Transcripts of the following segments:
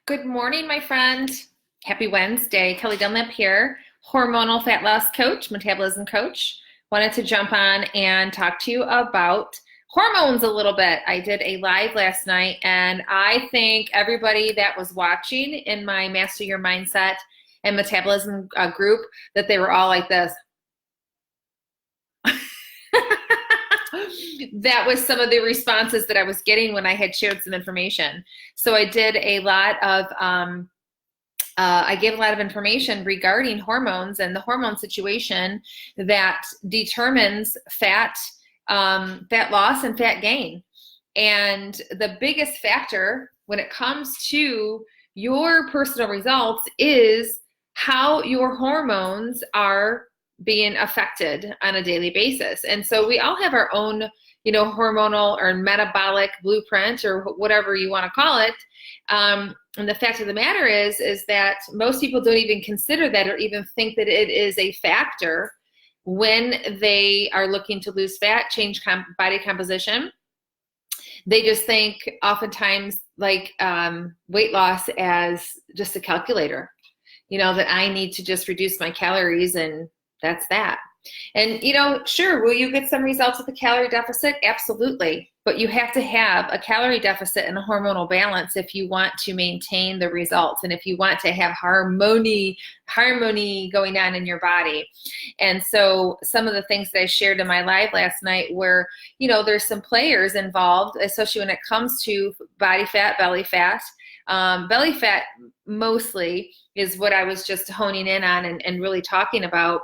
Good morning, my friend. Happy Wednesday. Kelly Dunlap here, hormonal fat loss coach, metabolism coach. Wanted to jump on and talk to you about hormones a little bit. I did a live last night, and I think everybody that was watching in my Master Your Mindset and Metabolism group, that they were all like this. That was some of the responses that I was getting when I had shared some information. So I did a lot of, I gave a lot of information regarding hormones and the hormone situation that determines fat loss and fat gain. And the biggest factor when it comes to your personal results is how your hormones are being affected on a daily basis. And so we all have our own, hormonal or metabolic blueprint or whatever you want to call it. And the fact of the matter is that most people don't even consider that or even think that it is a factor when they are looking to lose fat, change body composition. They just think oftentimes like weight loss as just a calculator, that I need to just reduce my calories and that's that. And, sure, will you get some results with a calorie deficit? Absolutely. But you have to have a calorie deficit and a hormonal balance if you want to maintain the results and if you want to have harmony going on in your body. And so some of the things that I shared in my live last night were, there's some players involved, especially when it comes to body fat, belly fat. Belly fat mostly is what I was just honing in on and really talking about.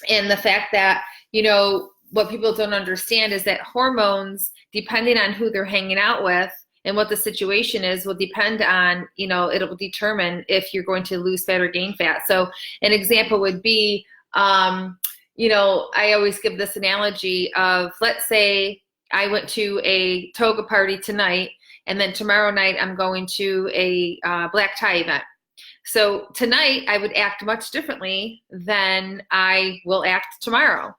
And the fact that, what people don't understand is that hormones, depending on who they're hanging out with and what the situation is, will depend on, it will determine if you're going to lose fat or gain fat. So an example would be, I always give this analogy of, let's say I went to a toga party tonight, and then tomorrow night I'm going to a black tie event. So tonight I would act much differently than I will act tomorrow.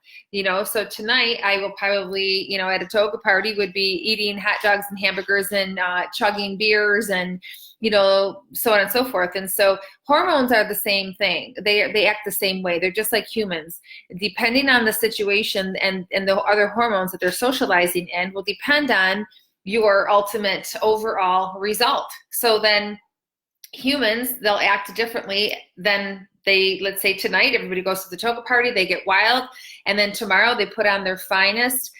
So tonight I will probably, at a toga party would be eating hot dogs and hamburgers and chugging beers and, so on and so forth. And so hormones are the same thing. They act the same way. They're just like humans. Depending on the situation and the other hormones that they're socializing in will depend on your ultimate overall result. So then humans, they'll act differently than let's say tonight, everybody goes to the toga party, they get wild, and then tomorrow they put on their finest,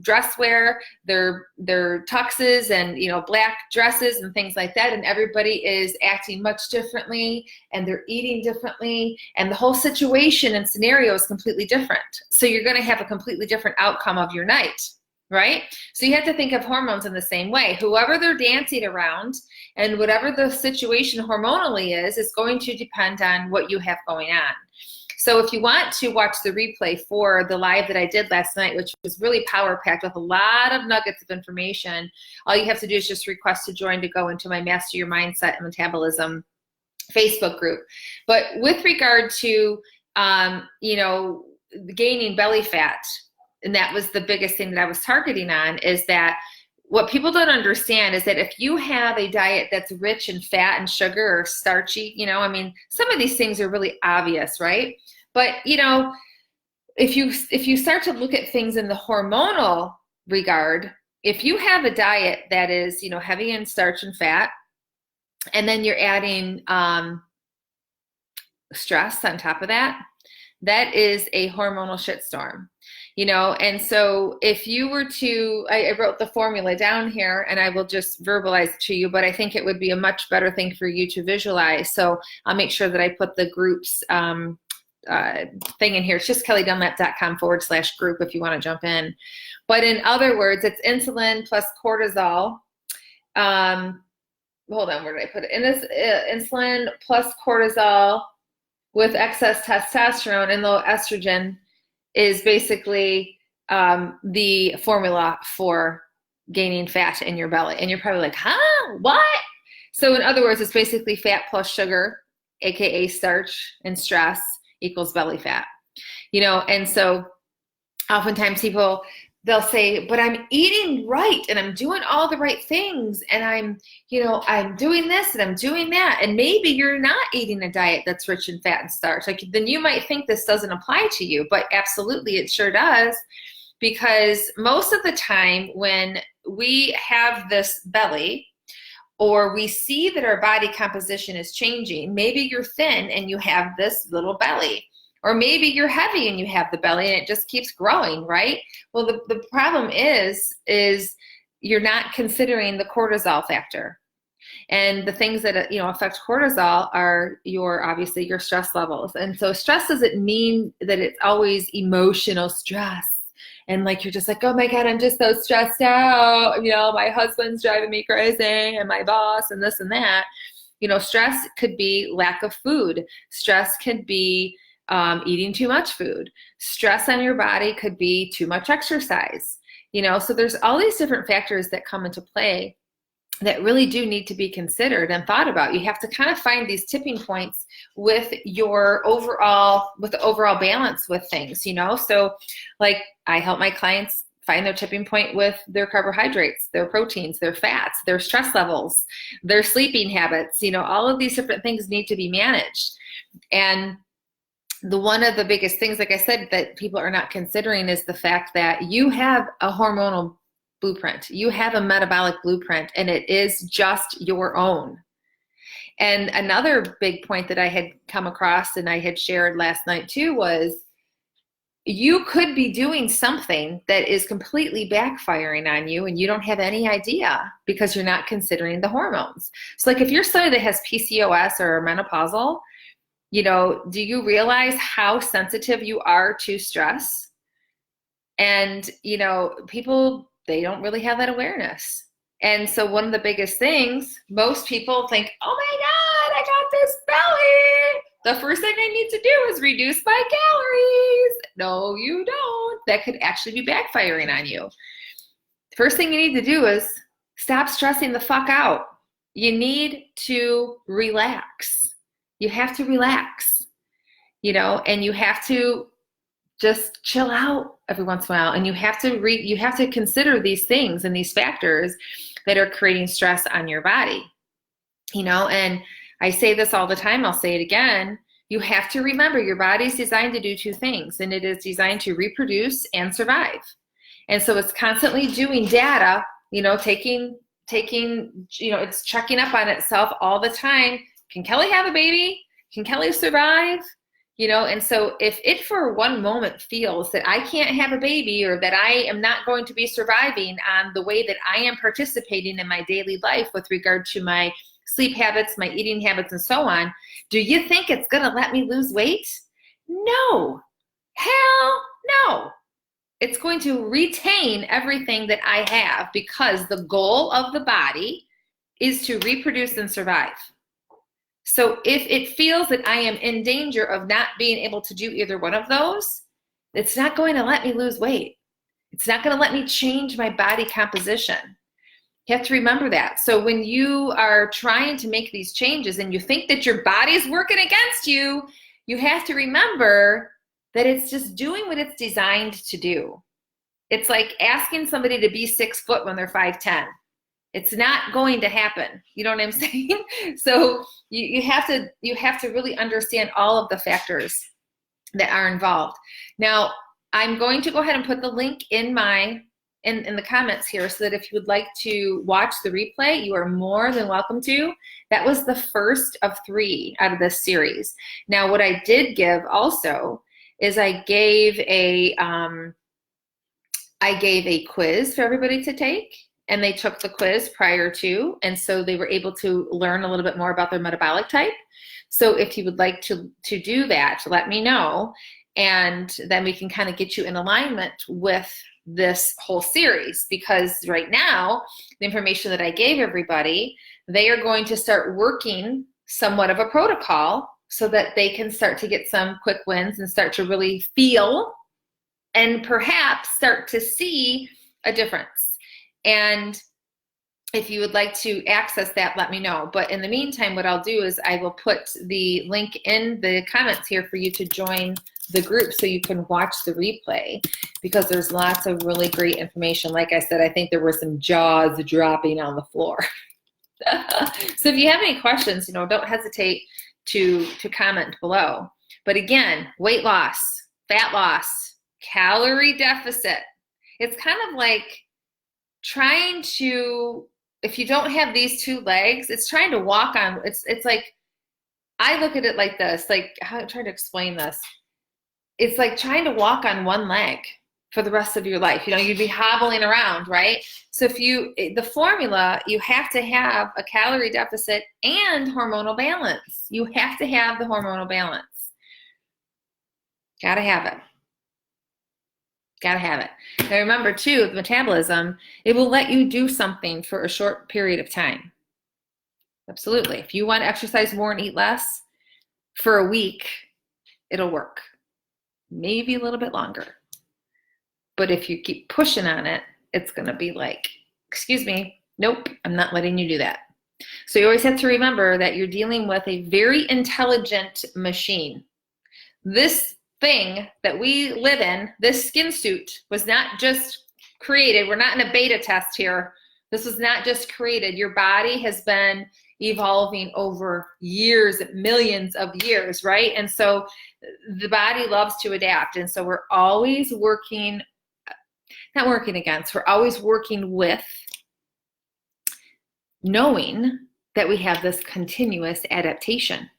dress wear, their tuxes and, black dresses and things like that. And everybody is acting much differently and they're eating differently. And the whole situation and scenario is completely different. So you're going to have a completely different outcome of your night. Right? So you have to think of hormones in the same way. Whoever they're dancing around and whatever the situation hormonally is going to depend on what you have going on. So if you want to watch the replay for the live that I did last night, which was really power-packed with a lot of nuggets of information, all you have to do is just request to join to go into my Master Your Mindset and Metabolism Facebook group. But with regard to, gaining belly fat, and that was the biggest thing that I was targeting on, is that what people don't understand is that if you have a diet that's rich in fat and sugar or starchy, some of these things are really obvious, right? But, if you start to look at things in the hormonal regard, if you have a diet that is, heavy in starch and fat, and then you're adding stress on top of that, that is a hormonal shitstorm. And so if you were to, I wrote the formula down here and I will just verbalize it to you, but I think it would be a much better thing for you to visualize. So I'll make sure that I put the group's thing in here. It's just kellydunlap.com/group if you want to jump in. But in other words, it's insulin plus cortisol. Hold on, where did I put it? In this insulin plus cortisol with excess testosterone and low estrogen is basically the formula for gaining fat in your belly. And you're probably like, huh, what? So in other words, it's basically fat plus sugar, AKA starch and stress equals belly fat. And so oftentimes people, they'll say, but I'm eating right and I'm doing all the right things and I'm doing this and I'm doing that. And maybe you're not eating a diet that's rich in fat and starch. Like, then you might think this doesn't apply to you, but absolutely it sure does. Because most of the time when we have this belly, or we see that our body composition is changing, maybe you're thin and you have this little belly. Or maybe you're heavy and you have the belly and it just keeps growing, right? Well, the problem is you're not considering the cortisol factor. And the things that affect cortisol are obviously your stress levels. And so stress doesn't mean that it's always emotional stress. And like, you're just like, oh my God, I'm just so stressed out. My husband's driving me crazy and my boss and this and that. Stress could be lack of food. Stress could be eating too much food. Stress on your body could be too much exercise. So there's all these different factors that come into play that really do need to be considered and thought about. You have to kind of find these tipping points with the overall balance with things, So like, I help my clients find their tipping point with their carbohydrates, their proteins, their fats, their stress levels, their sleeping habits. All of these different things need to be managed. And one of the biggest things, like I said, that people are not considering is the fact that you have a hormonal blueprint. You have a metabolic blueprint, and it is just your own. And another big point that I had come across and I had shared last night too was, you could be doing something that is completely backfiring on you and you don't have any idea because you're not considering the hormones. So like, if you're somebody that has PCOS or menopausal, do you realize how sensitive you are to stress? And, people, they don't really have that awareness. And so one of the biggest things, most people think, oh my God, I got this belly. The first thing I need to do is reduce my calories. No, you don't. That could actually be backfiring on you. First thing you need to do is stop stressing the fuck out. You need to relax. You have to relax, and you have to just chill out every once in a while. And you have to consider these things and these factors that are creating stress on your body, and I say this all the time. I'll say it again. You have to remember your body's designed to do two things, and it is designed to reproduce and survive. And so it's constantly doing data, taking, it's checking up on itself all the time. Can Kelly have a baby? Can Kelly survive? And so if it for one moment feels that I can't have a baby, or that I am not going to be surviving on the way that I am participating in my daily life with regard to my sleep habits, my eating habits, and so on, do you think it's going to let me lose weight? No. Hell no. It's going to retain everything that I have, because the goal of the body is to reproduce and survive. So if it feels that I am in danger of not being able to do either one of those, it's not going to let me lose weight. It's not going to let me change my body composition. You have to remember that. So when you are trying to make these changes and you think that your body's working against you, you have to remember that it's just doing what it's designed to do. It's like asking somebody to be 6 foot when they're 5'10". It's not going to happen. You know what I'm saying? So you have to really understand all of the factors that are involved. Now, I'm going to go ahead and put the link in the comments here, so that if you would like to watch the replay, you are more than welcome to. That was the first of 3 out of this series. Now, what I did give also is I gave a quiz for everybody to take. And they took the quiz prior to, and so they were able to learn a little bit more about their metabolic type. So if you would like to do that, let me know, and then we can kind of get you in alignment with this whole series. Because right now, the information that I gave everybody, they are going to start working somewhat of a protocol so that they can start to get some quick wins and start to really feel and perhaps start to see a difference. And if you would like to access that, let me know. But in the meantime, what I'll do is I will put the link in the comments here for you to join the group so you can watch the replay, because there's lots of really great information. Like I said, I think there were some jaws dropping on the floor. So if you have any questions, don't hesitate to comment below. But again, weight loss, fat loss, calorie deficit. It's kind of like trying to, if you don't have these two legs, it's trying to walk on, it's like, I look at it like this, like, how I'm trying to explain this. It's like trying to walk on one leg for the rest of your life. You'd be hobbling around, right? So the formula, you have to have a calorie deficit and hormonal balance. You have to have the hormonal balance. Gotta have it. Gotta have it. Now remember too, with metabolism, it will let you do something for a short period of time. Absolutely. If you want to exercise more and eat less for a week, it'll work. Maybe a little bit longer. But if you keep pushing on it, it's going to be like, excuse me, nope, I'm not letting you do that. So you always have to remember that you're dealing with a very intelligent machine. This thing that we live in, this skin suit, was not just created. We're not in a beta test here. This was not just created. Your body has been evolving over years, millions of years, right? And so the body loves to adapt. And so we're always working, not working against, we're always working with, knowing that we have this continuous adaptation.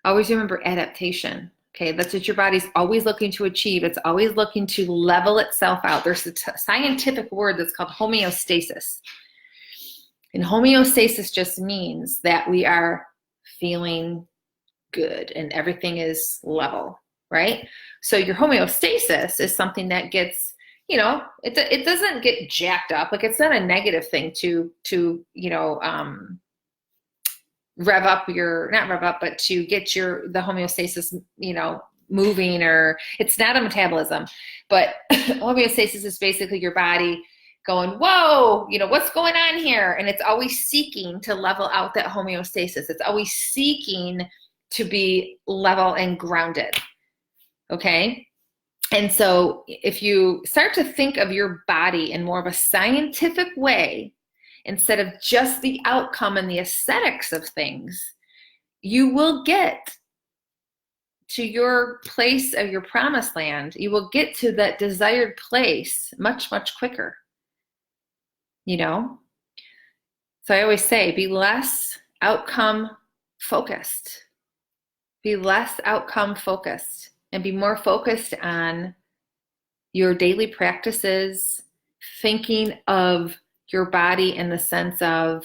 Always remember adaptation. Okay, that's what your body's always looking to achieve. It's always looking to level itself out. There's a scientific word that's called homeostasis. And homeostasis just means that we are feeling good and everything is level, right? So your homeostasis is something that gets, it doesn't get jacked up. Like, it's not a negative thing to rev up but to get the homeostasis, moving, or it's not a metabolism, but homeostasis is basically your body going, whoa, what's going on here? And it's always seeking to level out that homeostasis. It's always seeking to be level and grounded. Okay. And so if you start to think of your body in more of a scientific way, instead of just the outcome and the aesthetics of things, you will get to your place of your promised land. You will get to that desired place much, much quicker. So I always say, be less outcome focused. Be less outcome focused and be more focused on your daily practices, thinking of your body in the sense of,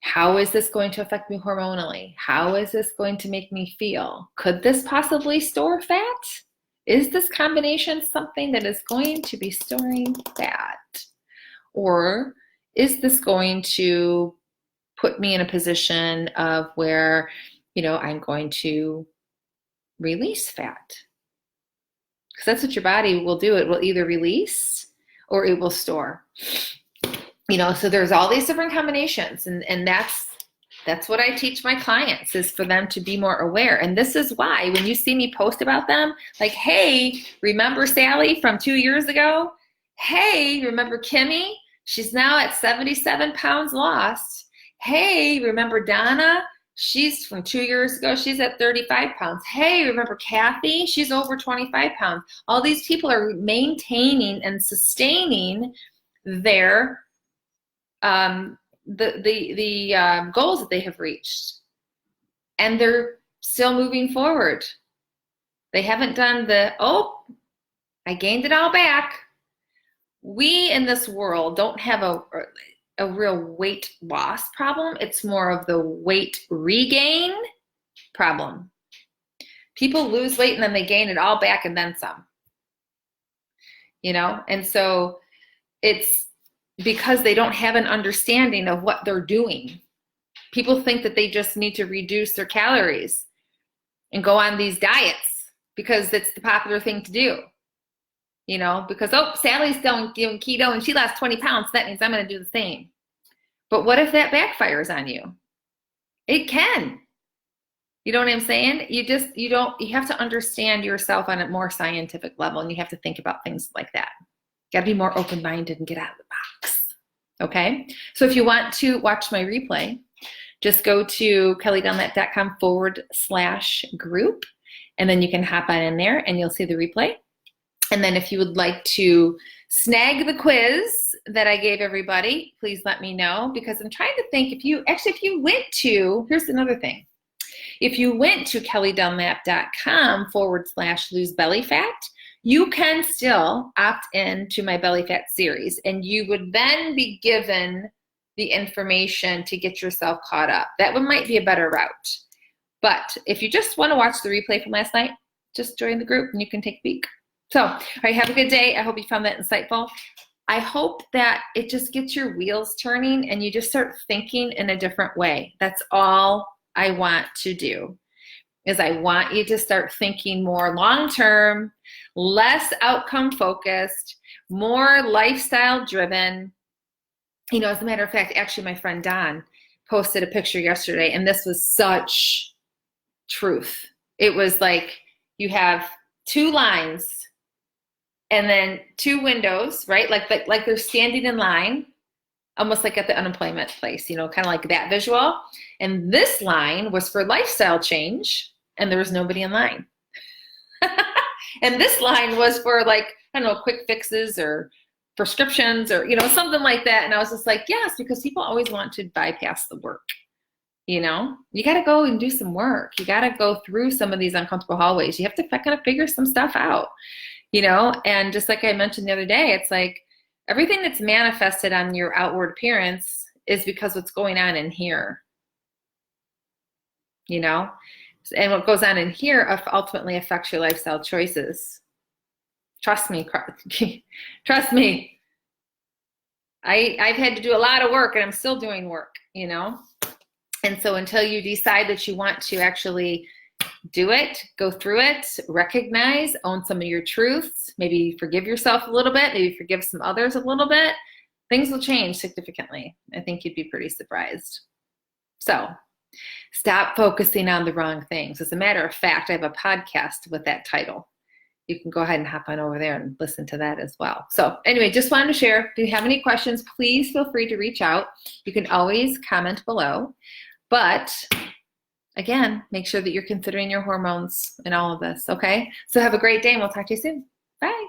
how is this going to affect me hormonally? How is this going to make me feel? Could this possibly store fat? Is this combination something that is going to be storing fat? Or is this going to put me in a position of where, I'm going to release fat? Because that's what your body will do. It will either release or it will store. So there's all these different combinations, and that's what I teach my clients, is for them to be more aware. And this is why when you see me post about them, like, hey, remember Sally from 2 years ago? Hey, remember Kimmy? She's now at 77 pounds lost. Hey, remember Donna? She's from 2 years ago. She's at 35 pounds. Hey, remember Kathy? She's over 25 pounds. All these people are maintaining and sustaining their the goals that they have reached, and they're still moving forward. They haven't done I gained it all back. We in this world don't have a real weight loss problem. It's more of the weight regain problem. People lose weight and then they gain it all back and then some, and so it's because they don't have an understanding of what they're doing. People think that they just need to reduce their calories and go on these diets because it's the popular thing to do. Because, Sally's doing keto and she lost 20 pounds. So that means I'm going to do the same. But what if that backfires on you? It can. You know what I'm saying? You have to understand yourself on a more scientific level, and you have to think about things like that. You got to be more open-minded and get out of the box. Okay? So if you want to watch my replay, just go to kellydunlap.com/group, and then you can hop on in there and you'll see the replay. And then if you would like to snag the quiz that I gave everybody, please let me know, because I'm trying to think if you went to, here's another thing. If you went to kellydunlap.com/lose belly fat, you can still opt in to my belly fat series, and you would then be given the information to get yourself caught up. That one might be a better route. But if you just want to watch the replay from last night, just join the group and you can take a peek. So, all right, have a good day. I hope you found that insightful. I hope that it just gets your wheels turning and you just start thinking in a different way. That's all I want to do, is I want you to start thinking more long-term, less outcome-focused, more lifestyle-driven. You know, as a matter of fact, actually my friend Don posted a picture yesterday, and this was such truth. It was like you have 2 lines and then 2 windows, right? Like they're standing in line, almost like at the unemployment place, you know, kind of like that visual. And this line was for lifestyle change, and there was nobody in line. And this line was for, like, I don't know, quick fixes or prescriptions or, you know, something like that. And I was just like, yes, because people always want to bypass the work. You know, you got to go and do some work. You got to go through some of these uncomfortable hallways. You have to kind of figure some stuff out, you know. And just like I mentioned the other day, it's like everything that's manifested on your outward appearance is because what's going on in here, you know. And what goes on in here ultimately affects your lifestyle choices. Trust me. Trust me. I've had to do a lot of work, and I'm still doing work, you know. And so until you decide that you want to actually do it, go through it, recognize, own some of your truths, maybe forgive yourself a little bit, maybe forgive some others a little bit, things will change significantly. I think you'd be pretty surprised. So stop focusing on the wrong things. As a matter of fact, I have a podcast with that title. You can go ahead and hop on over there and listen to that as well. So anyway, just wanted to share. If you have any questions, please feel free to reach out. You can always comment below. But again, make sure that you're considering your hormones in all of this, okay? So have a great day, and we'll talk to you soon. Bye.